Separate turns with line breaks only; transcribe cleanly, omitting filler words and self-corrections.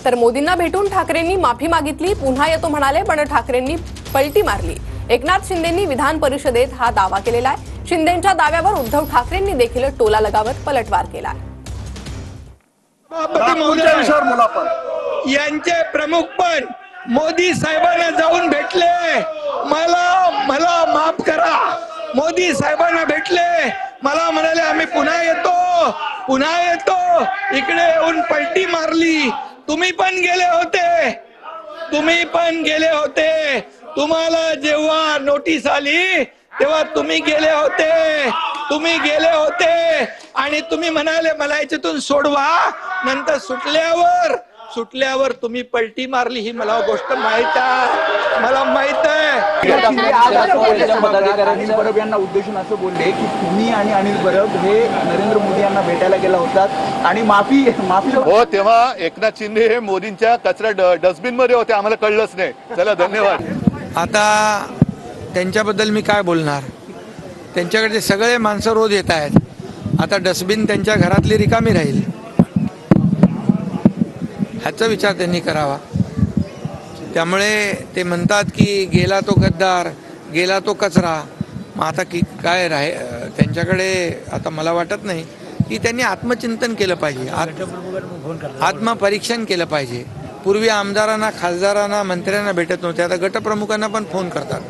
तर मोदींना भेटून ठाकरेंनी माफी मागितली, पुन्हा येतो म्हणाले, पण ठाकरेंनी पलटी मारली। एकनाथ शिंदेंनी विधान परिषदेत हा दावा केलेला आहे। शिंदेंच्या दाव्यावर उद्धव ठाकरेंनी देखील टोला लगावत पलटवार केला।
यांचे प्रमुख पण मोदी साहेबांना जाऊन भेटले, मला माफ करा। मोदी साहेबांना भेटले, मला म्हणाले आम्ही पुन्हा येतो। इकडे येऊन पलटी मारली। तुम्ही पण गेले होते। तुम्हाला जेव्हा नोटीस आली तेव्हा तुम्ही गेले होते आणि तुम्ही म्हणाले मला याच्यातून सोडवा। नंतर सुटल्यावर तुम्ही पलटी मारली। ही मला गोष्ट माहित आहे।
अनिल परब यांना उद्देशून असं बोलले की तुम्ही आणि अनिल परब हे नरेंद्र मोदी यांना भेटायला गेला होतात आणि माफी
हो, तेव्हा एकनाथ शिंदे हे मोदींच्या कचरा डस्टबिन मध्ये होते, आम्हाला कळलंच नाही। चला, धन्यवाद।
आता त्यांच्याबद्दल मी काय बोलणार? त्यांच्याकडे सगळे माणसं रोज येत आहेत। आता डस्टबिन त्यांच्या घरातली रिकामी राहील, ह्याचा विचार त्यांनी करावा। त्यामुळे ते म्हणतात की गेला तो गद्दार, गेला तो कचरा। मग आता की काय त्यांच्याकडे आता मला वाटत नाही की त्यांनी आत्मचिंतन केलं पाहिजे, आत्मपरीक्षण केलं पाहिजे। पूर्वी आमदारांना, खासदारांना, मंत्र्यांना भेटत नव्हते, आता गटप्रमुखांना पण फोन करतात।